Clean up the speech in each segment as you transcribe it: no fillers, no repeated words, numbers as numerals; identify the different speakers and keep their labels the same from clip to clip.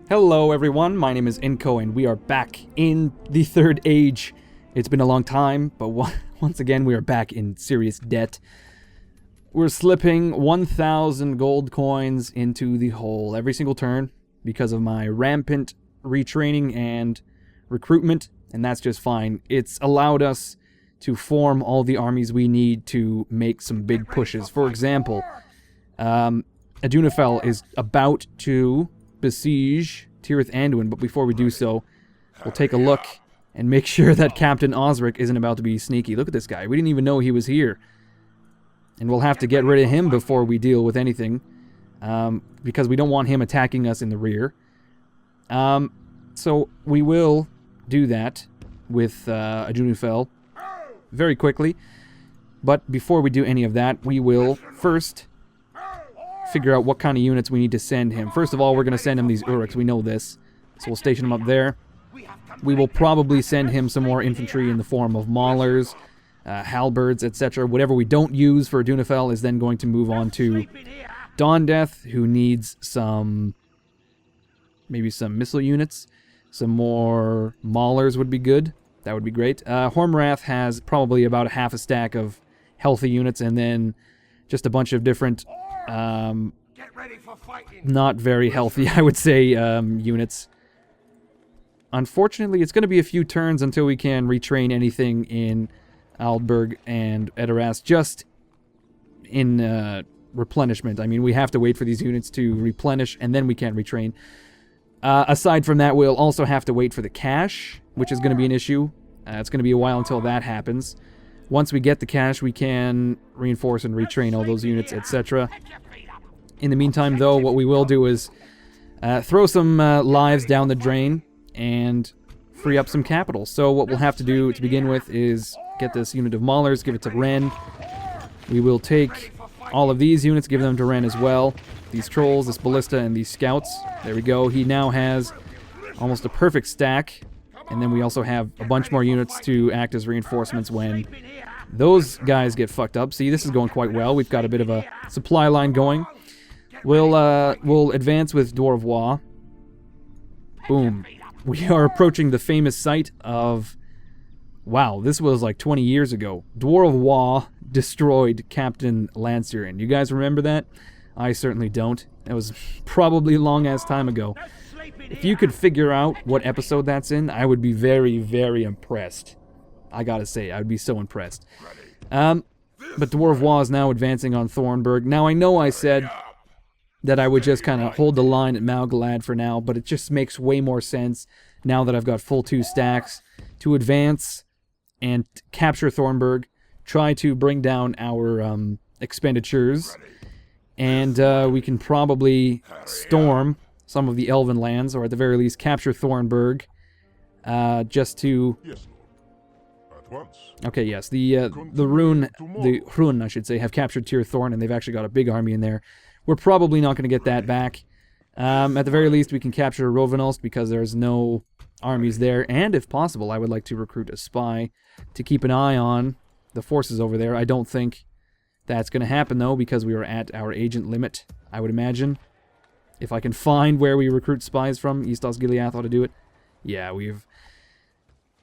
Speaker 1: Hello everyone, my name is Inko and we are back in the Third Age. It's been a long time, but once again we are back in serious debt. We're slipping 1,000 gold coins into the hole every single turn because of my rampant retraining and recruitment, and that's just fine. It's allowed us to form all the armies we need to make some big pushes. For example, Adunafel is about to besiege Tirith Anduin, but before we do so, we'll take a look and make sure that Captain Osric isn't about to be sneaky. Look at this guy. We didn't even know he was here. And we'll have to get rid of him before we deal with anything, because we don't want him attacking us in the rear. So we will do that with Adunafel very quickly. But before we do any of that, we will first figure out what kind of units we need to send him. First of all, we're going to send him these orcs. We know this. So we'll station him up there. We will probably send him some more infantry in the form of maulers, halberds, etc. Whatever we don't use for Adunafel is then going to move on to Dawndeath, who needs maybe some missile units. Some more maulers would be good. That would be great. Hormwrath has probably about a half a stack of healthy units, and then just a bunch of different not very healthy, I would say, units. Unfortunately, it's going to be a few turns until we can retrain anything in Aldburg and Edoras, just in replenishment. I mean, we have to wait for these units to replenish, and then we can retrain. Aside from that, we'll also have to wait for the cash, which is going to be an issue. It's going to be a while until that happens. Once we get the cash, we can reinforce and retrain all those units, etc. In the meantime, though, what we will do is throw some lives down the drain and free up some capital. So what we'll have to do to begin with is get this unit of maulers, give it to Ren. We will take all of these units, give them to Ren as well. These trolls, this ballista, and these scouts. There we go. He now has almost a perfect stack. And then we also have a bunch more units to act as reinforcements when those guys get fucked up. See, this is going quite well. We've got a bit of a supply line going. We'll advance with Dwarvois. Boom. We are approaching the famous site of... Wow, this was like 20 years ago. Dwarvois destroyed Captain Lancirin. You guys remember that? I certainly don't. That was probably a long-ass time ago. If you could figure out what episode that's in, I would be very, very impressed. I gotta say, I would be so impressed. But Dwarvois is now advancing on Thornberg. Now, I know I said that I would just kind of hold the line at Malgalad for now, but it just makes way more sense now that I've got full 2 stacks to advance and capture Thornburg, try to bring down our expenditures, and we can probably storm some of the Elven lands, or at the very least capture Thornburg, just to... Okay, yes, the Hrun, I should say, have captured Tir Thorn, and they've actually got a big army in there. We're probably not going to get that back. At the very least, we can capture Rovenost because there's no armies there, and if possible, I would like to recruit a spy to keep an eye on the forces over there. I don't think that's going to happen, though, because we are at our agent limit, I would imagine. If I can find where we recruit spies from, East Osgiliath ought to do it. Yeah, we've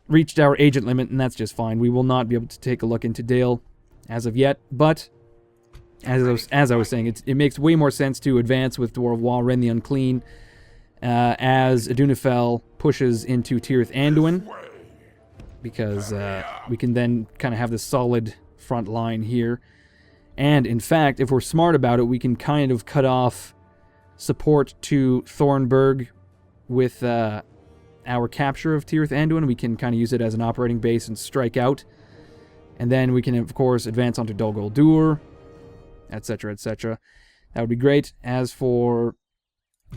Speaker 1: reached our agent limit, and that's just fine. We will not be able to take a look into Dale as of yet, but as I was saying, it makes way more sense to advance with Dwarvois, Ren the Unclean, as Adunafel pushes into Tirith Anduin, because we can then kind of have this solid front line here. And in fact, if we're smart about it, we can kind of cut off support to Thornburg with our capture of Tirith Anduin. We can kind of use it as an operating base and strike out. And then we can, of course, advance onto Dol Guldur, etc., etc. That would be great. As for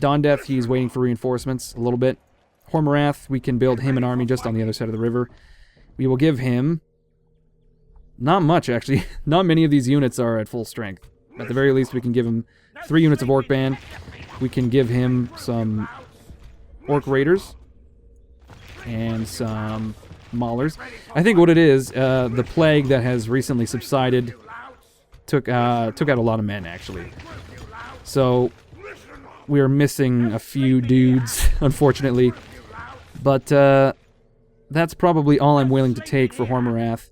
Speaker 1: Dawndeath, he's waiting for reinforcements a little bit. Hormwrath, we can build him an army just on the other side of the river. We will give him... Not much, actually. Not many of these units are at full strength. At the very least, we can give him 3 units of Orc Band. We can give him some Orc Raiders. And some Maulers. I think what it is, the plague that has recently subsided took out a lot of men, actually. So we are missing a few dudes unfortunately. But that's probably all I'm willing to take for Hormarath.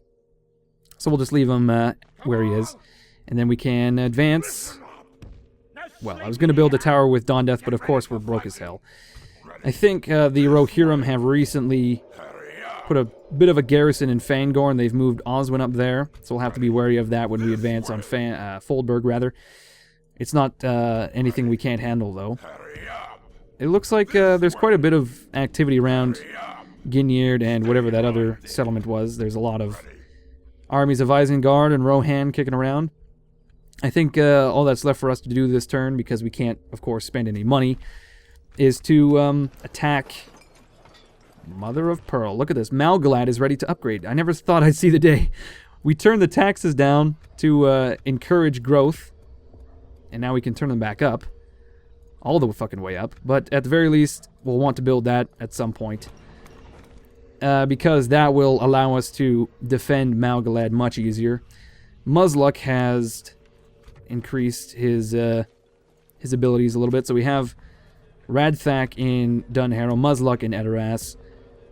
Speaker 1: So we'll just leave him where he is. And then we can advance. Well, I was going to build a tower with Dawn Death, but of course we're broke as hell. I think the Rohirrim have recently put a bit of a garrison in Fangorn. They've moved Oswin up there, so we'll have to be wary of that when we advance on Foldburg, rather. It's not anything we can't handle, though. It looks like there's quite a bit of activity around Ginyard and whatever that other settlement was. There's a lot of armies of Isengard and Rohan kicking around. I think all that's left for us to do this turn, because we can't, of course, spend any money, is to attack Mother of Pearl. Look at this. Malgalad is ready to upgrade. I never thought I'd see the day. We turned the taxes down to encourage growth, and now we can turn them back up. All the fucking way up. But at the very least, we'll want to build that at some point. Because that will allow us to defend Malgalad much easier. Muzzluck has increased his abilities a little bit. So we have Radthak in Dunharrow, Muzzluck in Edoras,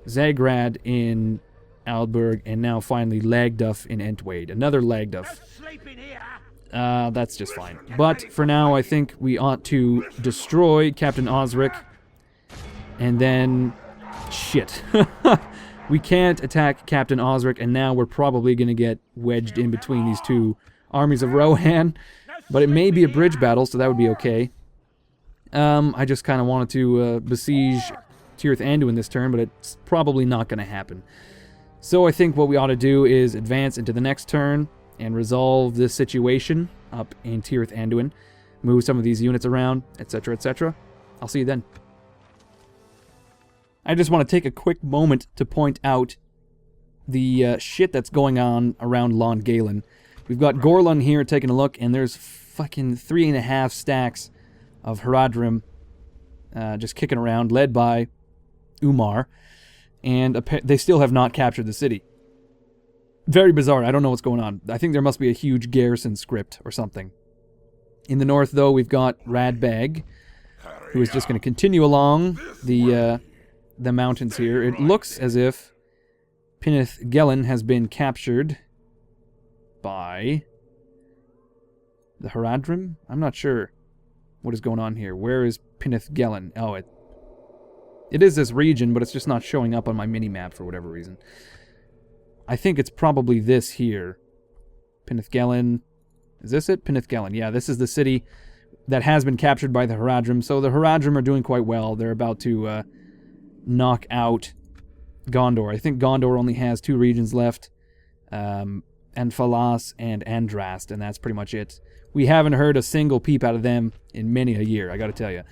Speaker 1: Zagrad in Aldburg, and now finally Lagduff in Entwade. Another Lagduff. That's just fine. But for now, I think we ought to destroy Captain Osric. And then... shit. We can't attack Captain Osric, and now we're probably going to get wedged in between these two armies of Rohan. But it may be a bridge battle, so that would be okay. I just kind of wanted to besiege Tirith Anduin this turn, but it's probably not going to happen. So I think what we ought to do is advance into the next turn and resolve this situation up in Tirith Anduin. Move some of these units around, etc., etc. I'll see you then. I just want to take a quick moment to point out the shit that's going on around Lon Galen. We've got Gorlun here taking a look, and there's fucking 3.5 stacks of Haradrim just kicking around, led by Umar, and they still have not captured the city. Very bizarre. I don't know what's going on. I think there must be a huge garrison script or something. In the north, though, we've got Radbag, who is just going to continue along the mountains here. It looks as if Pinith Gelen has been captured by the Haradrim? I'm not sure what is going on here. Where is Pinith Gelen? Oh, it is this region, but it's just not showing up on my mini-map for whatever reason. I think it's probably this here. Pinith Gelen. Is this it? Pinith Gelen. Yeah, this is the city that has been captured by the Haradrim. So the Haradrim are doing quite well. They're about to knock out Gondor. I think Gondor only has 2 regions left. Anfalas and Andrast, and that's pretty much it. We haven't heard a single peep out of them in many a year, I gotta tell you.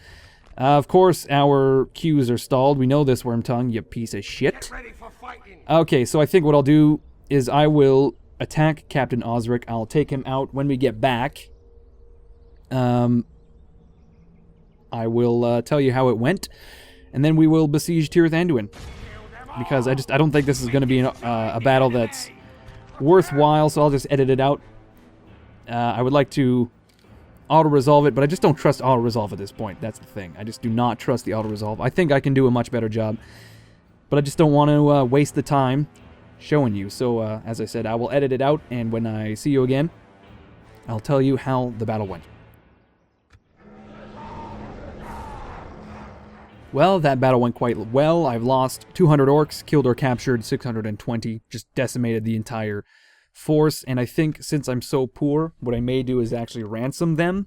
Speaker 1: Of course, our queues are stalled. We know this, Wormtongue, you piece of shit. Okay, so I think what I'll do is I will attack Captain Osric. I'll take him out when we get back. I will tell you how it went, and then we will besiege Tirith Anduin. Because I don't think this is going to be a battle that's worthwhile, so I'll just edit it out. I would like to auto-resolve it, but I just don't trust auto-resolve at this point. That's the thing. I just do not trust the auto-resolve. I think I can do a much better job, but I just don't want to waste the time showing you. So, as I said, I will edit it out, and when I see you again, I'll tell you how the battle went. Well, that battle went quite well. I've lost 200 orcs, killed or captured 620, just decimated the entire force, and I think since I'm so poor, what I may do is actually ransom them,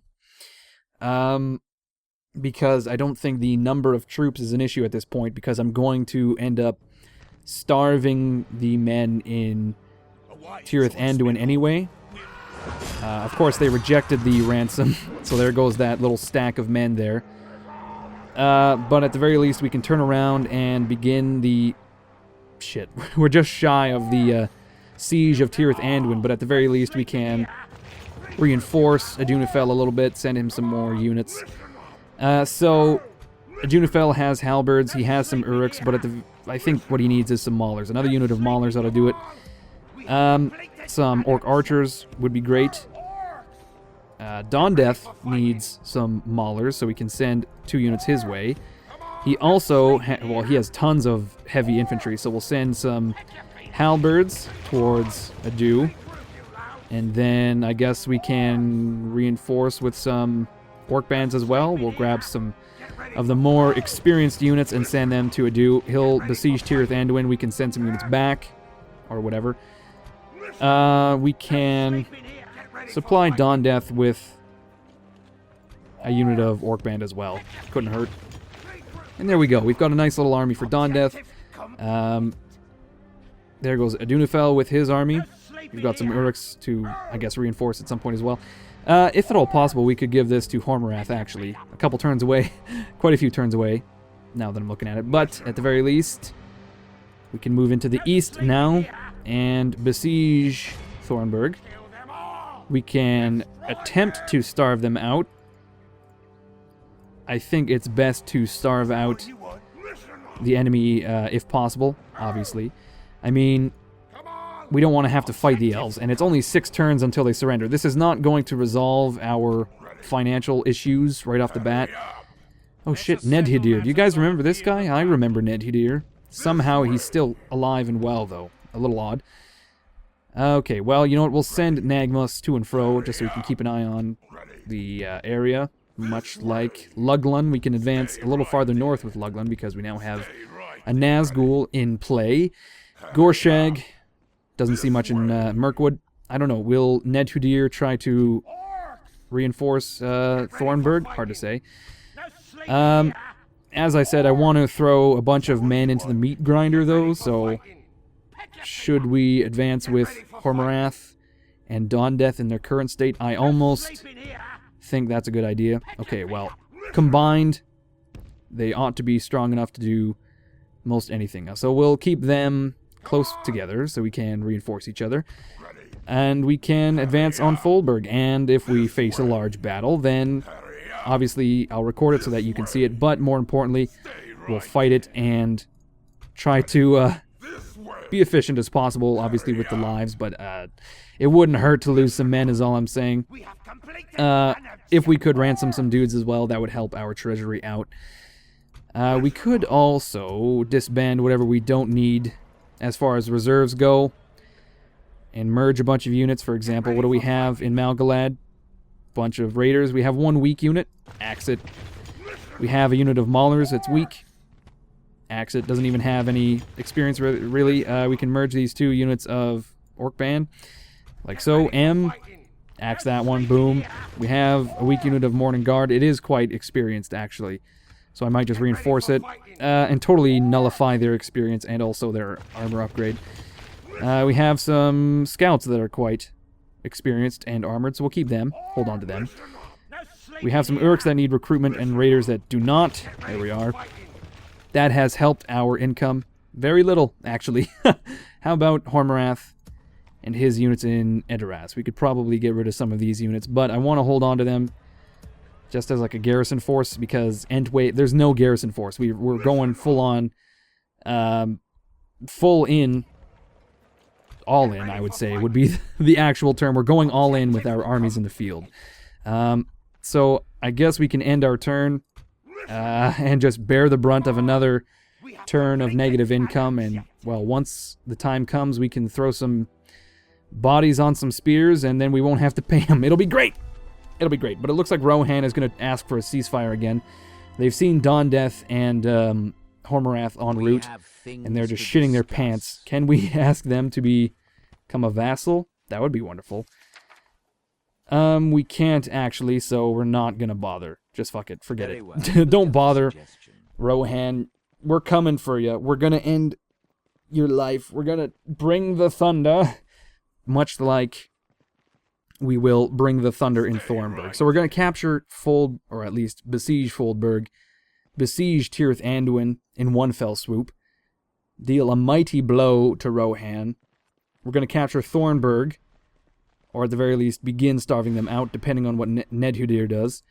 Speaker 1: because I don't think the number of troops is an issue at this point, because I'm going to end up starving the men in Tirith Anduin anyway. Of course, they rejected the ransom, so there goes that little stack of men there. But at the very least, we can turn around and begin the... Shit, we're just shy of the siege of Tirith Anduin, but at the very least, we can reinforce Adunifel a little bit, send him some more units. So, Adunifel has halberds, he has some Uruks, but I think what he needs is some maulers. Another unit of maulers ought to do it. Some orc archers would be great. Dawn Death needs some maulers, so we can send 2 units his way. He also, well, he has tons of heavy infantry, so we'll send some halberds towards Adu. And then I guess we can reinforce with some orc bands as well. We'll grab some of the more experienced units and send them to Adu. He'll besiege Tirith Anduin. We can send some units back, or whatever. We can supply Dawn Death with a unit of orc band as well. Couldn't hurt. And there we go. We've got a nice little army for Dawn Death. There goes Adunafel with his army. We've got some Urks to, I guess, reinforce at some point as well. If at all possible, we could give this to Hormarath, actually. A couple turns away. Quite a few turns away, now that I'm looking at it. But, at the very least, we can move into the east now and besiege Thornburg. We can attempt to starve them out. I think it's best to starve out the enemy, if possible, obviously. I mean, we don't want to have to fight the elves, and it's only 6 turns until they surrender. This is not going to resolve our financial issues right off the bat. Oh shit, Nedhidir. Do you guys remember this guy? I remember Nedhidir. Somehow he's still alive and well, though. A little odd. Okay, well, you know what? We'll send Nagmus to and fro, just so we can keep an eye on the area. Much like Luglun, we can advance a little farther north with Luglun, because we now have a Nazgul in play. Gorshag doesn't see much in Mirkwood. I don't know. Will Nedhudir try to reinforce Thornberg? Hard to say. As I said, I want to throw a bunch of men into the meat grinder, though, so should we advance with Hormarath and Dawn Death in their current state? I almost think that's a good idea. Okay, well, combined, they ought to be strong enough to do most anything. So we'll keep them close together so we can reinforce each other. And we can advance on Foldburg. And if we face a large battle, then obviously I'll record it so that you can see it. But more importantly, we'll fight it and try to be efficient as possible, obviously with the lives. But it wouldn't hurt to lose some men is all I'm saying. If we could ransom some dudes as well, that would help our treasury out. We could also disband whatever we don't need as far as reserves go, and merge a bunch of units. For example, what do we have in Malgalad? Bunch of raiders. We have 1 weak unit. Axe it. We have a unit of maulers. It's weak. Axe it. Doesn't even have any experience, really. We can merge these 2 units of orc band, like so. Axe that one. Boom. We have a weak unit of Morning Guard. It is quite experienced, actually. So I might just reinforce it and totally nullify their experience and also their armor upgrade. We have some scouts that are quite experienced and armored, so we'll keep them. Hold on to them. We have some Urks that need recruitment and raiders that do not. There we are. That has helped our income. Very little, actually. How about Hormarath and his units in Edoras? We could probably get rid of some of these units, but I want to hold on to them just as like a garrison force, because Entway, there's no garrison force. We're going full on, full in, all in, I would say, would be the actual term. We're going all in with our armies in the field. So I guess we can end our turn and just bear the brunt of another turn of negative income. And, well, once the time comes, we can throw some bodies on some spears, and then we won't have to pay them. It'll be great. It'll be great. But it looks like Rohan is going to ask for a ceasefire again. They've seen Dawn Death and Hormarath en route, and they're just shitting their pants. Can we ask them to become a vassal? That would be wonderful. We can't, actually, so we're not going to bother. Just fuck it. Forget it. Don't bother, Rohan. We're coming for you. We're going to end your life. We're going to bring the thunder, much like we will bring the thunder in Thornburg. So we're going to capture or at least besiege Foldburg, besiege Tirith Anduin in one fell swoop, deal a mighty blow to Rohan. We're going to capture Thornburg, or at the very least begin starving them out, depending on what Nedhudir does.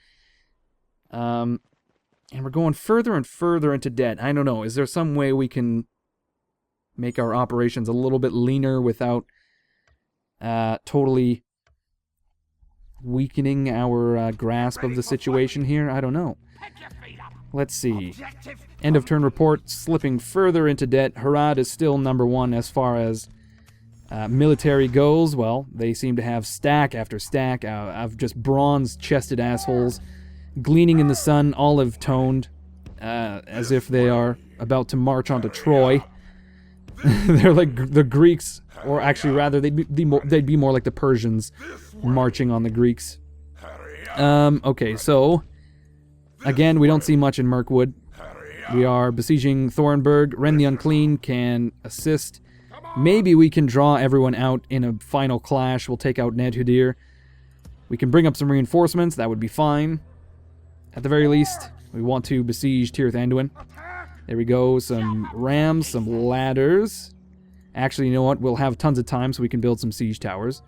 Speaker 1: And we're going further and further into debt. I don't know. Is there some way we can make our operations a little bit leaner without totally weakening our grasp of the situation here? I don't know. Let's see. End of turn report, slipping further into debt. Harad is still #1 as far as military goes. Well, they seem to have stack after stack of just bronze-chested assholes gleaning in the sun, olive-toned, as if they are about to march onto Troy. They're like the Greeks, or actually rather, they'd be more like the Persians marching on the Greeks. Okay, so again, we don't see much in Mirkwood. We are besieging Thornburg. Ren the Unclean can assist. Maybe we can draw everyone out in a final clash. We'll take out Ned Hudir. We can bring up some reinforcements. That would be fine. At the very least, we want to besiege Tirith Anduin. There we go. Some rams, some ladders. Actually, you know what? We'll have tons of time so we can build some siege towers.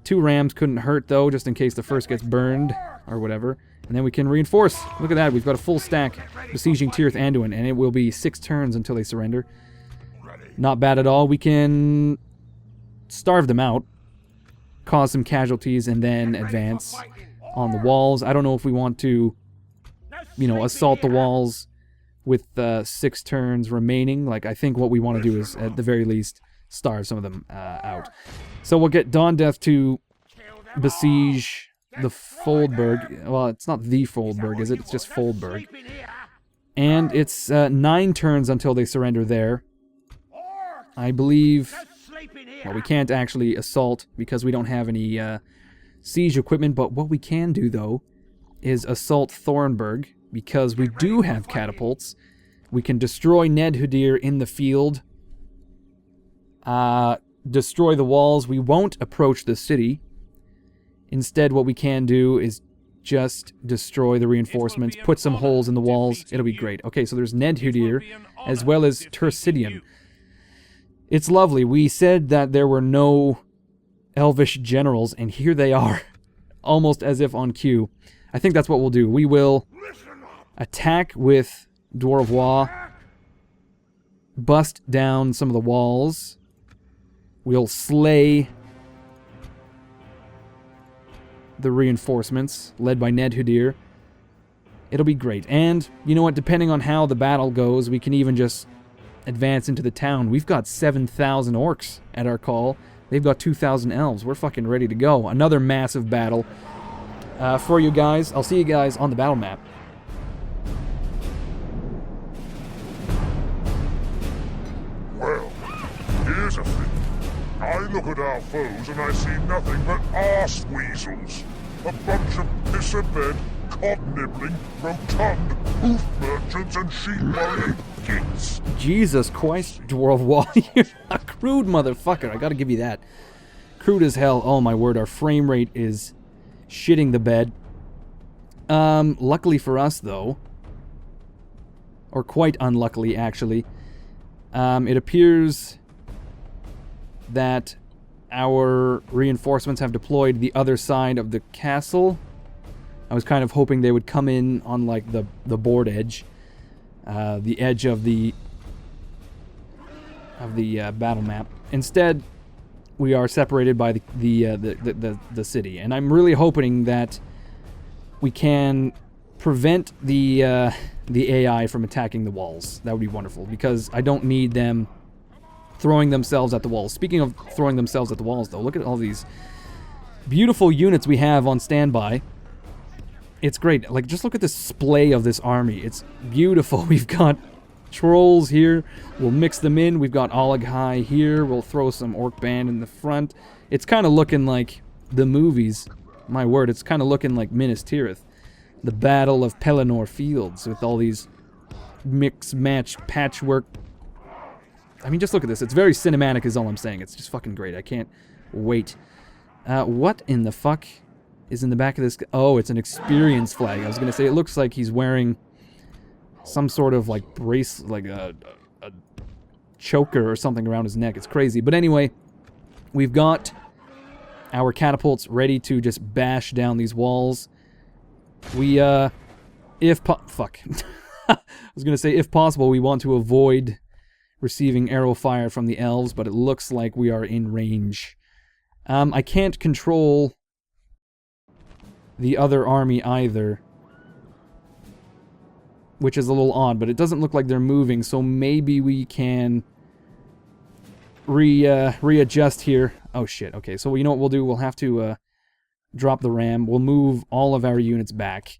Speaker 1: 2 rams couldn't hurt, though, just in case the first gets burned or whatever. And then we can reinforce. Look at that. We've got a full stack besieging Tirith Anduin, and it will be 6 turns until they surrender. Not bad at all. We can starve them out, cause some casualties, and then advance on the walls. I don't know if we want to, assault the walls with 6 turns remaining. Like, I think what we want to do is, at the very least, starve some of them out. So we'll get Dawn Death to besiege the Foldburg. Well, it's not the Foldburg, is it? It's just Foldburg. And it's 9 turns until they surrender there. I believe... Well, we can't actually assault because we don't have any siege equipment, but what we can do, though, is assault Thornburg, because we do have catapults. We can destroy Ned Hudir in the field, destroy the walls. We won't approach the city. Instead, what we can do is just destroy the reinforcements, put some holes in the walls. It'll be great. Okay, so there's Ned Hudir, as well as Turcidian. It's lovely. We said that there were no elvish generals, and here they are, almost as if on cue. I think that's what we'll do. We will attack with Dwarvois, bust down some of the walls. We'll slay the reinforcements, led by Ned Hudir. It'll be great. And, you know what, depending on how the battle goes, we can even just advance into the town. We've got 7,000 orcs at our call. They've got 2,000 elves. We're fucking ready to go. Another massive battle for you guys. I'll see you guys on the battle map.
Speaker 2: Well, here's a thing. I look at our foes and I see nothing but arse weasels. A bunch of piss-a-bed, cod-nibbling, rotund, hoof merchants and sheep-buying gits.
Speaker 1: Jesus Christ, Dwarvois, you're a crude motherfucker. I gotta give you that. Crude as hell. Oh my word, our frame rate is shitting the bed. Luckily for us, though, or quite unluckily, actually, it appears that our reinforcements have deployed the other side of the castle. I was kind of hoping they would come in on, like, the board edge. The edge of the battle map. Instead, we are separated by the city, and I'm really hoping that we can prevent the AI from attacking the walls. That would be wonderful, because I don't need them throwing themselves at the walls. Speaking of throwing themselves at the walls, though, look at all these beautiful units we have on standby. It's great. Like, just look at the display of this army. It's beautiful. We've got trolls here. We'll mix them in. We've got Olaghai here. We'll throw some orc band in the front. It's kind of looking like the movies. My word, it's kind of looking like Minas Tirith. The Battle of Pelennor Fields with all these mix-match patchwork. I mean, just look at this. It's very cinematic is all I'm saying. It's just fucking great. I can't wait. What in the fuck is in the back of this? Oh, it's an experience flag. I was going to say, it looks like he's wearing some sort of, like, brace, like a choker or something around his neck. It's crazy. But anyway, we've got our catapults ready to just bash down these walls. We, fuck. I was going to say, if possible, we want to avoid receiving arrow fire from the elves, but it looks like we are in range. I can't control the other army either. which is a little odd, but it doesn't look like they're moving, so maybe we can readjust here. Oh shit, okay, so you know what we'll do? We'll have to drop the ram. We'll move all of our units back,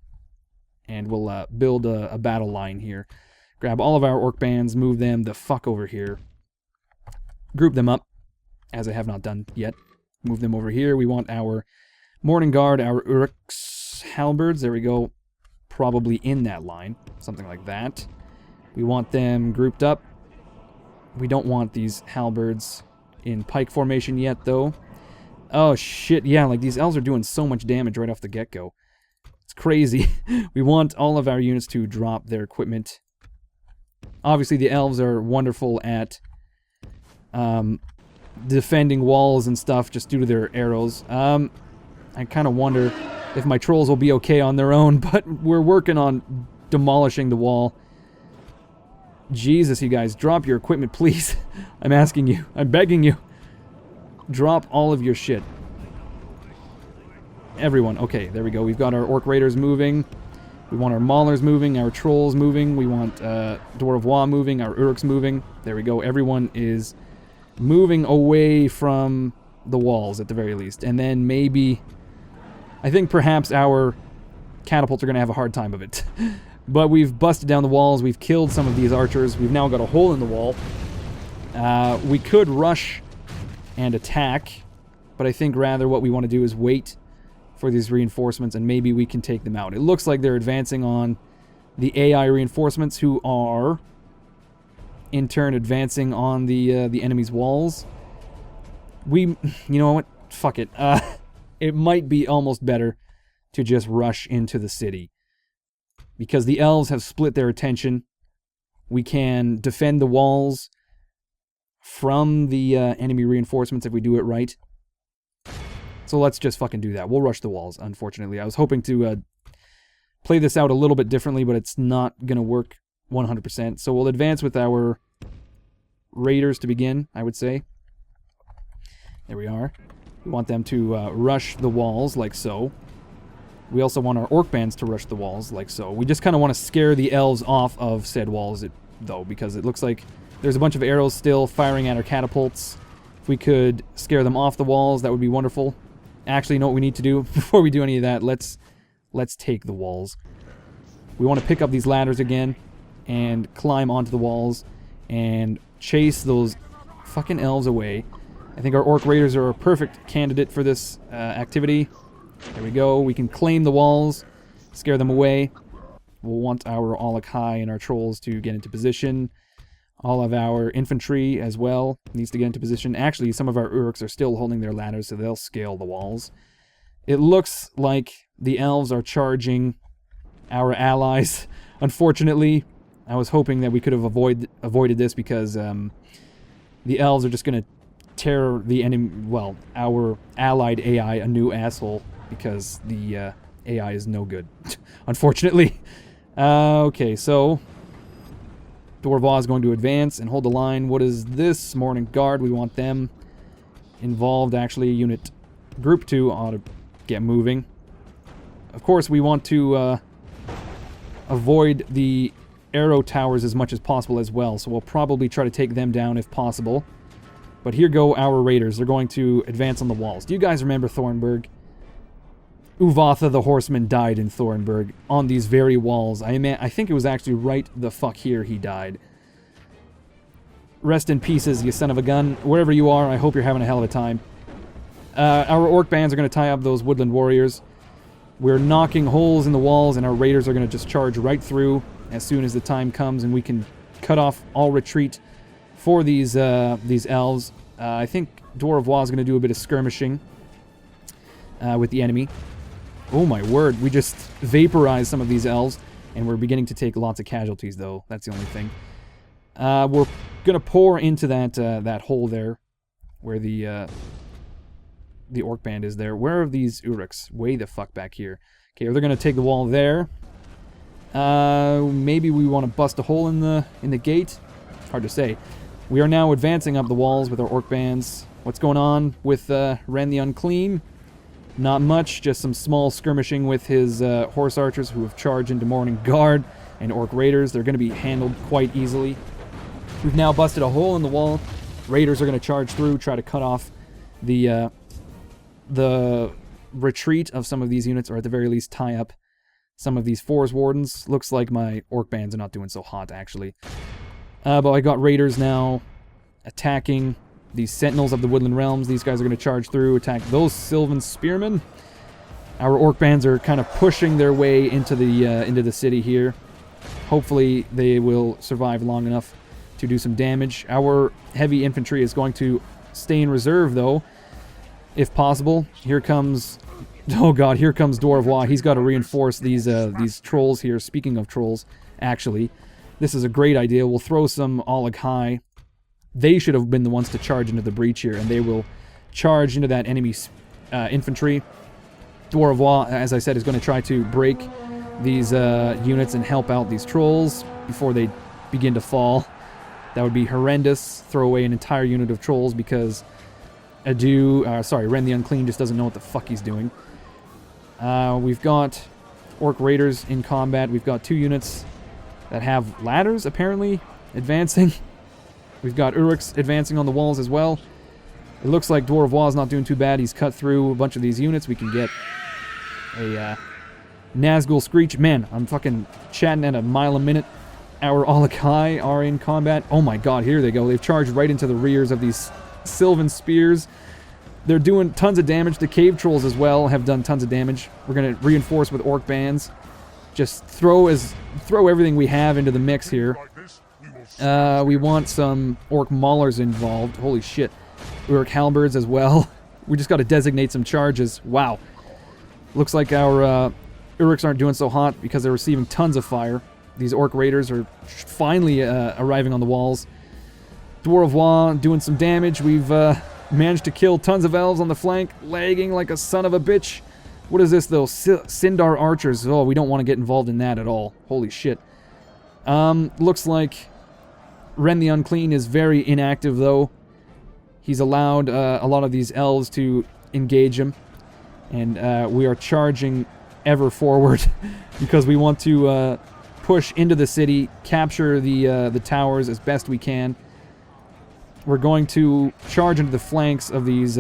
Speaker 1: and we'll build a battle line here. Grab all of our orc bands, move them the fuck over here. Group them up, as I have not done yet. Move them over here. We want our Morning Guard, our Uruk's halberds, there we go, probably in that line, something like that. We want them grouped up. We don't want these halberds in pike formation yet, though. Oh shit, yeah, like these elves are doing so much damage right off the get-go. It's crazy. We want all of our units to drop their equipment. Obviously, the elves are wonderful at defending walls and stuff just due to their arrows. I kind of wonder if my trolls will be okay on their own, but we're working on demolishing the wall. Jesus, you guys, drop your equipment, please. I'm asking you. I'm begging you. Drop all of your shit. Everyone. Okay, there we go. We've got our orc raiders moving. We want our maulers moving, our trolls moving. We want Dwarvois moving, our Uruks moving. There we go. Everyone is moving away from the walls at the very least. And then maybe... I think perhaps our catapults are going to have a hard time of it. But we've busted down the walls. We've killed some of these archers. We've now got a hole in the wall. We could rush and attack. But I think rather what we want to do is wait for these reinforcements and maybe we can take them out. It looks like they're advancing on the AI reinforcements who are in turn advancing on the enemy's walls. You know what? Fuck it. It might be almost better to just rush into the city. Because the elves have split their attention. We can defend the walls from the enemy reinforcements if we do it right. So let's just fucking do that. We'll rush the walls, unfortunately. I was hoping to play this out a little bit differently, but it's not going to work 100%. So we'll advance with our raiders to begin, I would say. There we are. We want them to rush the walls, like so. We also want our orc bands to rush the walls, like so. We just kind of want to scare the elves off of said walls, though, because it looks like there's a bunch of arrows still firing at our catapults. If we could scare them off the walls, that would be wonderful. Actually, you know what we need to do? Before we do any of that, let's take the walls. We want to pick up these ladders again and climb onto the walls and chase those fucking elves away. I think our orc raiders are a perfect candidate for this activity. There we go. We can claim the walls, scare them away. We'll want our Olokai and our trolls to get into position. All of our infantry as well needs to get into position. Actually, some of our Uruks are still holding their ladders, so they'll scale the walls. It looks like the elves are charging our allies. Unfortunately, I was hoping that we could have avoided this because the elves are just going to tear the enemy, well, our allied AI a new asshole because the AI is no good, unfortunately. Okay, so Dwarvois is going to advance and hold the line. What is this? Morning Guard. We want them involved. Actually, Unit Group 2 ought to get moving. Of course, we want to avoid the arrow towers as much as possible as well, so we'll probably try to take them down if possible. But here go our raiders. They're going to advance on the walls. Do you guys remember Thornberg? Uvatha the horseman died in Thornburg on these very walls. I think it was actually right the fuck here he died. Rest in pieces, you son of a gun. Wherever you are, I hope you're having a hell of a time. Our orc bands are going to tie up those woodland warriors. We're knocking holes in the walls, and our raiders are going to just charge right through as soon as the time comes, and we can cut off all retreat for these elves. I think Dwarvois is going to do a bit of skirmishing with the enemy. Oh my word, we just vaporized some of these elves, and we're beginning to take lots of casualties, though. That's the only thing. We're going to pour into that hole there, where the orc band is there. Where are these Uruks? Way the fuck back here. Okay, they're going to take the wall there. Maybe we want to bust a hole in the gate. Hard to say. We are now advancing up the walls with our orc bands. What's going on with Ren the Unclean? Not much, just some small skirmishing with his horse archers who have charged into Morning Guard. and orc raiders. They're going to be handled quite easily. We've now busted a hole in the wall. Raiders are going to charge through, try to cut off the retreat of some of these units, or at the very least tie up some of these forest wardens. Looks like my orc bands are not doing so hot, actually. But I got raiders now attacking these sentinels of the woodland realms. These guys are going to charge through, attack those sylvan spearmen. Our orc bands are kind of pushing their way into the city here. Hopefully they will survive long enough to do some damage. Our heavy infantry is going to stay in reserve, though, if possible. Here comes... Oh god, here comes Dwarvois. He's got to reinforce these trolls here. Speaking of trolls, actually, this is a great idea. We'll throw some Oleg High. They should have been the ones to charge into the breach here, and they will charge into that enemy infantry. Dwarvois, as I said, is going to try to break these units and help out these trolls before they begin to fall. That would be horrendous. Throw away an entire unit of trolls because Ren the Unclean just doesn't know what the fuck he's doing. We've got orc raiders in combat. We've got 2 units that have ladders, apparently, advancing. We've got Urux advancing on the walls as well. It looks like Dwarvois is not doing too bad. He's cut through a bunch of these units. We can get a Nazgul Screech. Man, I'm fucking chatting at a mile a minute. Our Alakai are in combat. Oh my god, here they go. They've charged right into the rears of these Sylvan Spears. They're doing tons of damage. The Cave Trolls as well have done tons of damage. We're going to reinforce with Orc Bands. Just throw everything we have into the mix here. We want some Orc Maulers involved. Holy shit. Uruk Halberds as well. We just got to designate some charges. Wow. Looks like our Uruks aren't doing so hot because they're receiving tons of fire. These Orc Raiders are finally arriving on the walls. Dwarvois doing some damage. We've managed to kill tons of elves on the flank, lagging like a son of a bitch. What is this, though? Sindar Archers. Oh, we don't want to get involved in that at all. Holy shit. Looks like Ren the Unclean is very inactive, though. He's allowed a lot of these elves to engage him. And we are charging ever forward because we want to push into the city, capture the towers as best we can. We're going to charge into the flanks of these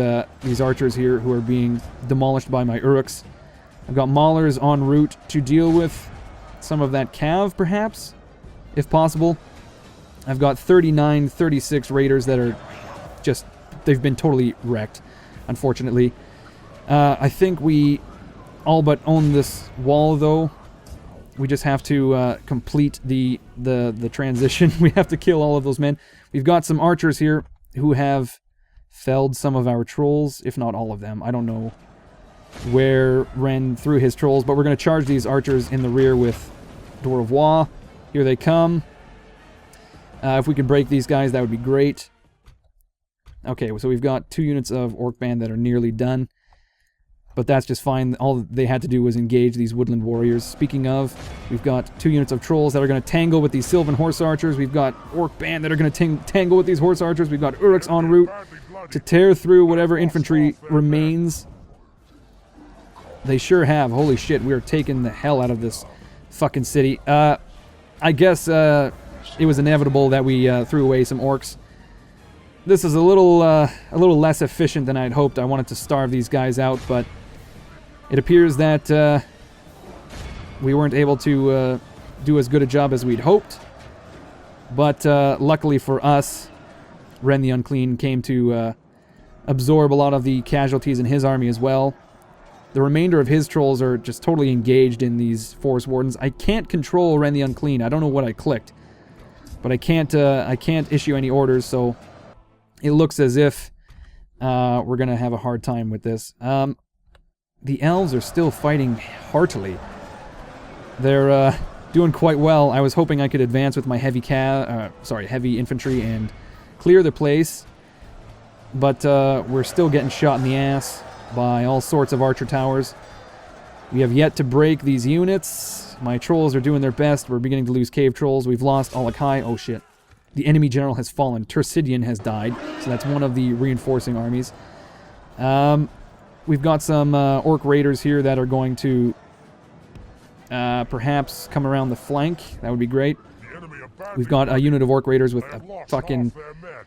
Speaker 1: archers here who are being demolished by my Uruks. I've got Maulers en route to deal with some of that cav, perhaps, if possible. I've got 39, 36 raiders that are just... They've been totally wrecked, unfortunately. I think we all but own this wall, though. We just have to complete the transition. We have to kill all of those men. We've got some archers here who have felled some of our trolls, if not all of them. I don't know where Ren threw his trolls, but we're going to charge these archers in the rear with Dwarvois. Here they come. If we could break these guys, that would be great. Okay, so we've got 2 units of Orc Band that are nearly done. But that's just fine. All they had to do was engage these woodland warriors. Speaking of, we've got 2 units of trolls that are going to tangle with these Sylvan Horse Archers. We've got Orc Band that are going to tangle with these Horse Archers. We've got Uruks en route to tear through whatever infantry remains. They sure have. Holy shit, we are taking the hell out of this fucking city. I guess it was inevitable that we threw away some orcs. This is a little less efficient than I'd hoped. I wanted to starve these guys out, but it appears that we weren't able to do as good a job as we'd hoped. But luckily for us, Ren the Unclean came to absorb a lot of the casualties in his army as well. The remainder of his trolls are just totally engaged in these forest wardens. I can't control Ren the Unclean. I don't know what I clicked, but I can't issue any orders, so it looks as if we're gonna have a hard time with this. The elves are still fighting heartily. They're doing quite well. I was hoping I could advance with my heavy infantry and clear the place, but we're still getting shot in the ass by all sorts of archer towers. We have yet to break these units. My trolls are doing their best. We're beginning to lose cave trolls. We've lost Alakai. Oh shit. The enemy general has fallen. Turcidian has died. So that's one of the reinforcing armies. We've got some orc raiders here that are going to perhaps come around the flank. That would be great.
Speaker 2: The enemy abandoned
Speaker 1: We've got a unit of orc raiders with
Speaker 2: and have lost
Speaker 1: fucking
Speaker 2: half their men.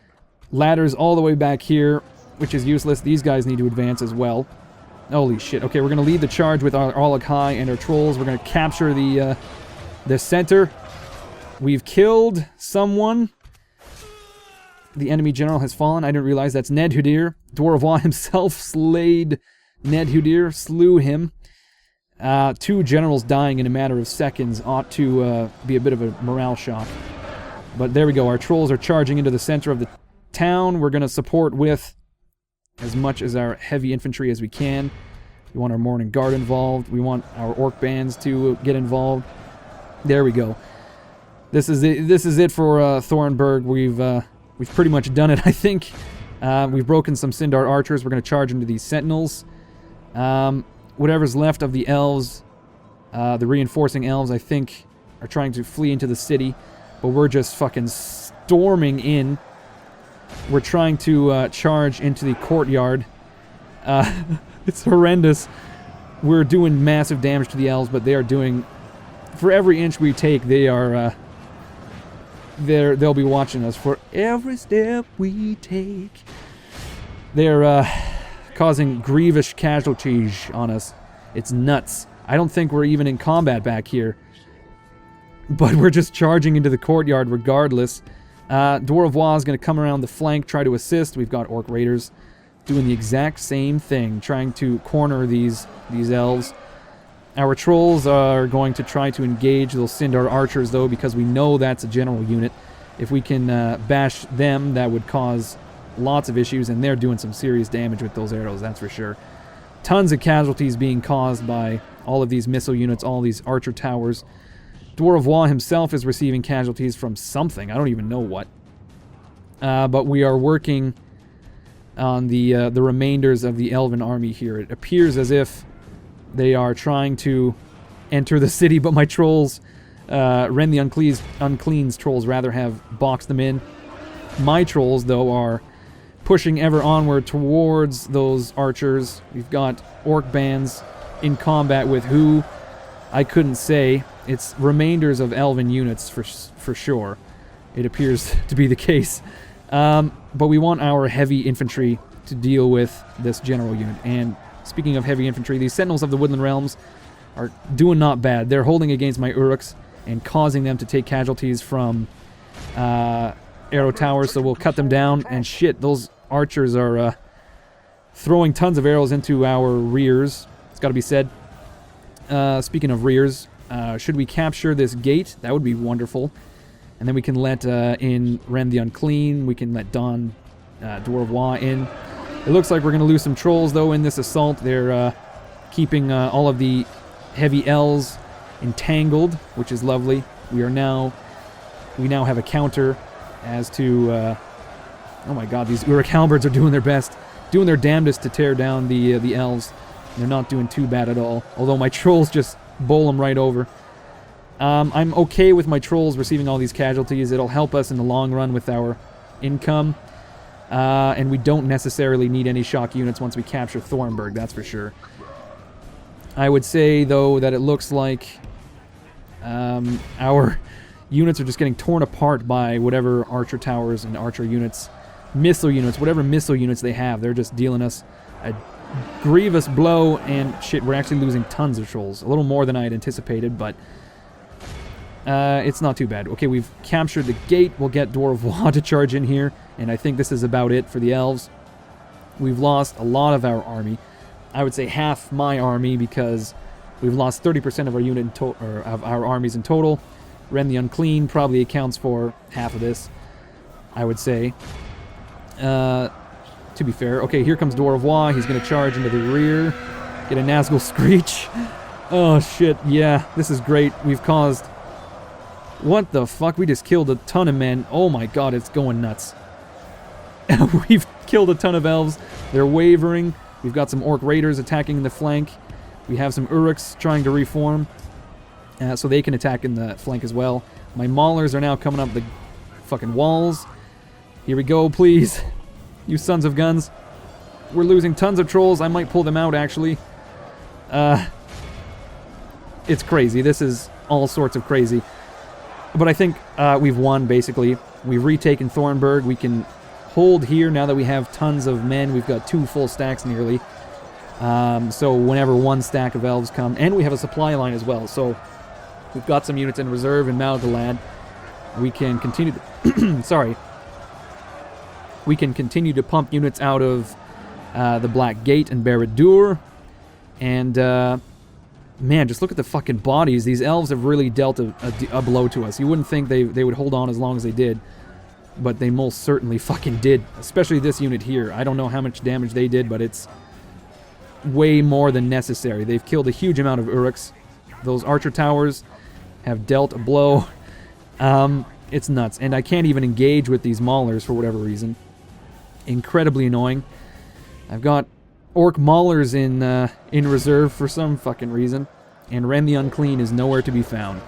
Speaker 1: ladders all the way back here, which is useless. These guys need to advance as well. Holy shit. Okay, we're going to lead the charge with our Orlok High and our trolls. We're going to capture the center. We've killed someone. The enemy general has fallen. I didn't realize that's Ned Hudir. Dwarvois himself slayed Ned Hudir, slew him. 2 generals dying in a matter of seconds ought to be a bit of a morale shock. But there we go. Our trolls are charging into the center of the town. We're going to support with as much as our heavy infantry as we can. We want our morning guard involved. We want our orc bands to get involved. There we go. This is it for Thornburg. We've pretty much done it, I think. We've broken some Sindar archers. We're going to charge into these sentinels. Whatever's left of the elves, the reinforcing elves, I think, are trying to flee into the city. But we're just fucking storming in. We're trying to charge into the courtyard. It's horrendous. We're doing massive damage to the elves, but they are doing... For every inch we take, they are... they'll be watching us for every step we take. They're causing grievous casualties on us. It's nuts. I don't think we're even in combat back here. But we're just charging into the courtyard regardless. Dwarvois is going to come around the flank, try to assist. We've got orc raiders doing the exact same thing, trying to corner these elves. Our trolls are going to try to engage those Sindar archers, though, because we know that's a general unit. If we can bash them, that would cause lots of issues, and they're doing some serious damage with those arrows, that's for sure. Tons of casualties being caused by all of these missile units, all these archer towers. Dwarvois himself is receiving casualties from something. I don't even know what. But we are working on the remainders of the elven army here. It appears as if they are trying to enter the city, but my trolls, Ren the Unclean's trolls, rather have boxed them in. My trolls, though, are pushing ever onward towards those archers. We've got orc bands in combat with who, I couldn't say. It's remainders of elven units for sure. It appears to be the case. But we want our heavy infantry to deal with this general unit. And speaking of heavy infantry, these Sentinels of the Woodland Realms are doing not bad. They're holding against my Uruks and causing them to take casualties from arrow towers, so we'll cut them down. And shit, those archers are throwing tons of arrows into our rears. It's got to be said. Speaking of rears, should we capture this gate? That would be wonderful. And then we can let in Ren the Unclean. We can let Don Dwarvois in. It looks like we're going to lose some trolls, though, in this assault. They're keeping all of the heavy elves entangled, which is lovely. We now have a counter as to... oh my god, these Uruk halberds are doing their best. Doing their damnedest to tear down the elves. They're not doing too bad at all. Although my trolls just bowl them right over. I'm okay with my trolls receiving all these casualties. It'll help us in the long run with our income. And we don't necessarily need any shock units once we capture Thornberg, that's for sure. I would say, though, that it looks like our units are just getting torn apart by whatever archer towers and archer units, missile units, whatever missile units they have. They're just dealing us a grievous blow, and shit, we're actually losing tons of trolls. A little more than I had anticipated, but it's not too bad. Okay, we've captured the gate. We'll get Dwarvois to charge in here, and I think this is about it for the elves. We've lost a lot of our army. I would say half my army, because we've lost 30% of our unit of our armies in total. Ren the Unclean probably accounts for half of this, I would say. To be fair. Okay, here comes Dwarvois. He's going to charge into the rear. Get a Nazgul Screech. Oh, shit. Yeah, this is great. We've caused... What the fuck? We just killed a ton of men. Oh my god, it's going nuts. We've killed a ton of elves. They're wavering. We've got some orc raiders attacking in the flank. We have some Uruks trying to reform. So they can attack in the flank as well. My maulers are now coming up the fucking walls. Here we go, please. You sons of guns. We're losing tons of trolls. I might pull them out, actually. it's crazy. This is all sorts of crazy. But I think we've won, basically. We've retaken Thornburg. We can hold here now that we have tons of men. We've got 2 full stacks nearly. So whenever 1 stack of elves come, and we have a supply line as well. So we've got some units in reserve in Malgalad. We can continue to sorry. We can continue to pump units out of the Black Gate and Barad-dûr. And man, just look at the fucking bodies. These elves have really dealt a blow to us. You wouldn't think they would hold on as long as they did, but they most certainly fucking did. Especially this unit here. I don't know how much damage they did, but it's way more than necessary. They've killed a huge amount of orcs. Those archer towers have dealt a blow. It's nuts. And I can't even engage with these maulers for whatever reason. Incredibly annoying. I've got orc maulers in reserve for some fucking reason. And Ren the Unclean is nowhere to be found.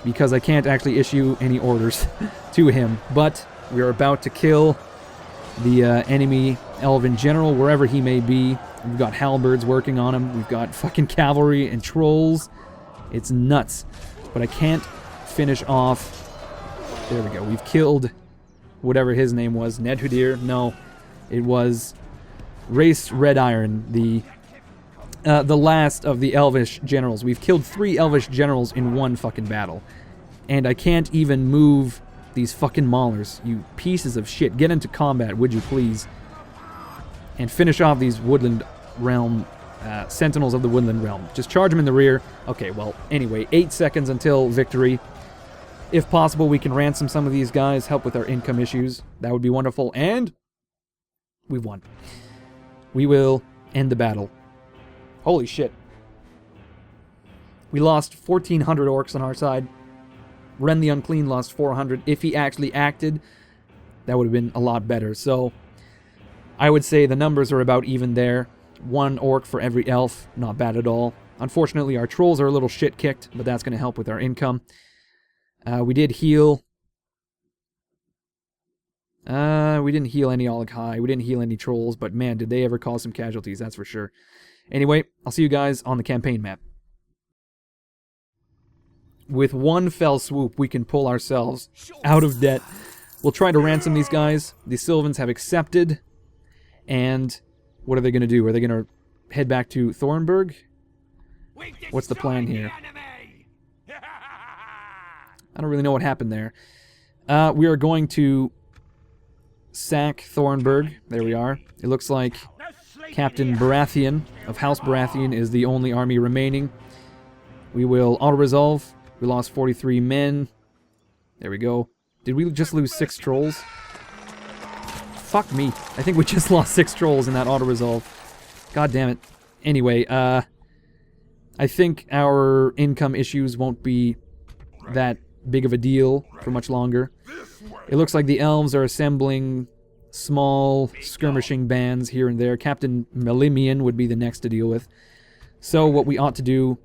Speaker 1: Because I can't actually issue any orders to him. But we are about to kill the enemy elven general, wherever he may be. We've got halberds working on him. We've got fucking cavalry and trolls. It's nuts. But I can't finish off... There we go. We've killed whatever his name was. Nedhudir? No. It was Race Red Iron, the last of the elvish generals. We've killed 3 elvish generals in 1 fucking battle. And I can't even move these fucking maulers. You pieces of shit. Get into combat, would you please? And finish off these woodland realm sentinels of the woodland realm. Just charge them in the rear. Okay, well, anyway, 8 seconds until victory. If possible, we can ransom some of these guys, help with our income issues. That would be wonderful. And we've won. We will end the battle. Holy shit. We lost 1,400 orcs on our side. Ren the Unclean lost 400. If he actually acted, that would have been a lot better. So I would say the numbers are about even there. 1 orc for every elf. Not bad at all. Unfortunately, our trolls are a little shit-kicked, but that's going to help with our income. We did heal. We didn't heal any Olog-hai. We didn't heal any trolls, but man, did they ever cause some casualties, that's for sure. Anyway, I'll see you guys on the campaign map. With 1 fell swoop, we can pull ourselves out of debt. We'll try to ransom these guys. The Sylvans have accepted. And what are they going to do? Are they going to head back to Thornburg? What's the plan here? I don't really know what happened there. We are going to sack Thornburg. There we are. It looks like Captain Baratheon of House Baratheon is the only army remaining. We will auto-resolve. We lost 43 men. There we go. Did we just lose 6 trolls? Fuck me. I think we just lost 6 trolls in that auto-resolve. God damn it. Anyway, I think our income issues won't be that big of a deal for much longer. It looks like the elves are assembling small skirmishing bands here and there. Captain Melimian would be the next to deal with. So what we ought to do,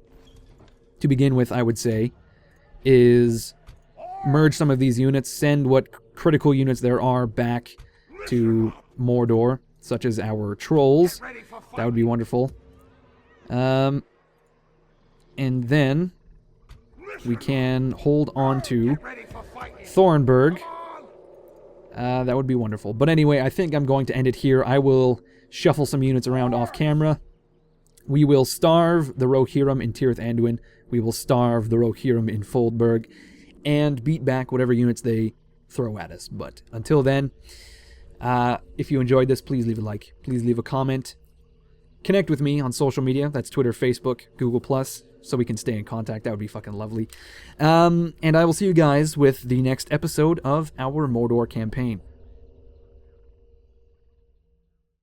Speaker 1: to begin with, I would say, is merge some of these units, send what critical units there are back to Mordor, such as our trolls. That would be wonderful. And then we can hold on to Thornburg. That would be wonderful. But anyway, I think I'm going to end it here. I will shuffle some units around off camera. We will starve the Rohirrim in Tirith Anduin. We will starve the Rohirrim in Foldburg. And beat back whatever units they throw at us. But until then, if you enjoyed this, please leave a like. Please leave a comment. Connect with me on social media. That's Twitter, Facebook, Google+, so we can stay in contact. That would be fucking lovely. And I will see you guys with the next episode of our Mordor campaign.